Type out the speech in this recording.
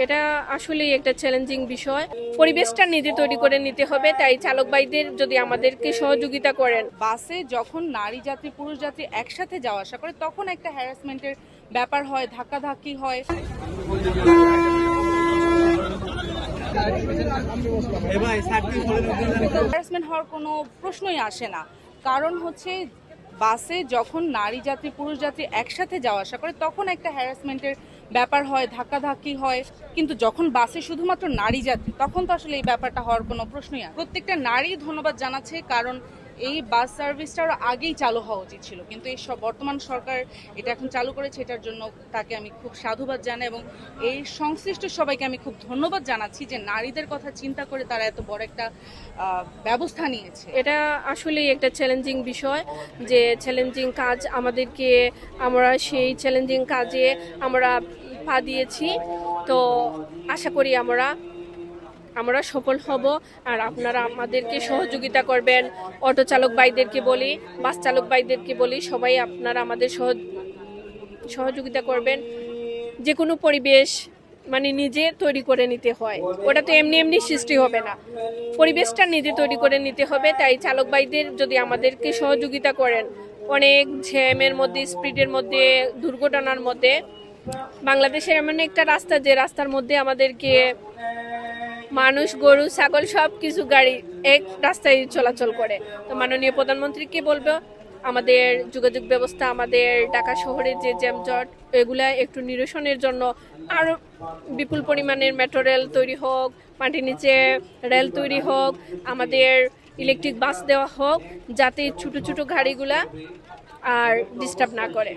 এটা আসলেই একটা চ্যালেঞ্জিং বিষয়। পরিবেশটা নিজে তৈরি করে নিতে হবে, তাই চালক ভাইদের যদি আমাদেরকে সহযোগিতা করেন। বাসে যখন নারী যাত্রী পুরুষ যাত্রী একসাথে যাওয়া আসা করে তখন একটা হ্যারাসমেন্টের ব্যাপার হয়, ধাক্কাধাক্কি হয়। হ্যারাসমেন্ট হওয়ার কোনো প্রশ্নই আসে না, কারণ হচ্ছে বাসে যখন নারী যাত্রী পুরুষ যাত্রী একসাথে যাওয়া আসা করে তখন একটা হ্যারাসমেন্টের ব্যাপার হয়, ধাক্কাধাক্কি হয়। কিন্তু যখন বাসে শুধুমাত্র নারী যাত্রী তখন তো আসলে এই ব্যাপারটা হওয়ার কোনো প্রশ্নই আসে না। প্রত্যেকটা নারী ধন্যবাদ জানাচ্ছে, কারণ এই বাস সার্ভিসটা আরো আগেই চালু হওয়া উচিত ছিল, কিন্তু এই বর্তমান সরকার এটা এখন চালু করেছে, এটার জন্য তাকে আমি খুব সাধুবাদ জানাই এবং এই সংশ্লিষ্ট সবাইকে আমি খুব ধন্যবাদ জানাচ্ছি যে নারীদের কথা চিন্তা করে তারা এত বড় একটা ব্যবস্থা নিয়েছে। এটা আসলেই একটা চ্যালেঞ্জিং বিষয়, যে চ্যালেঞ্জিং কাজ আমাদেরকে, আমরা সেই চ্যালেঞ্জিং কাজে আমরা পা দিয়েছি। তো আশা করি আমরা সফল হব, আর আপনারা আমাদেরকে সহযোগিতা করবেন। অটো চালক ভাইদেরকে বলি, বাস চালক ভাইদেরকে বলি, সবাই আপনারা আমাদের সহযোগিতা করবেন। যে কোনো পরিবেশ নিজে তৈরি করে নিতে হয়, ওটা তো এমনি এমনি সৃষ্টি হবে না। পরিবেশটা নিজে তৈরি করে নিতে হবে, তাই চালক ভাইদের যদি আমাদেরকে সহযোগিতা করেন। অনেক জ্যামের মধ্যে, স্পিডের মধ্যে, দুর্ঘটনার মধ্যে বাংলাদেশের এমন একটা রাস্তা, যে রাস্তার মধ্যে আমাদেরকে মানুষ, গরু, ছাগল সব কিছু গাড়ি এক রাস্তায় চলাচল করে। তো মাননীয় প্রধানমন্ত্রীকে বলবো, আমাদের যোগাযোগ ব্যবস্থা, আমাদের ঢাকা শহরে যে জ্যামজট, এগুলা একটু নিরসনের জন্য আরো বিপুল পরিমাণের মেট্রো রেল তৈরি হোক, মাটির নিচে রেল তৈরি হোক, আমাদের ইলেকট্রিক বাস দেওয়া হোক, যাতে ছোট ছোট গাড়িগুলা আর ডিস্টার্ব না করে।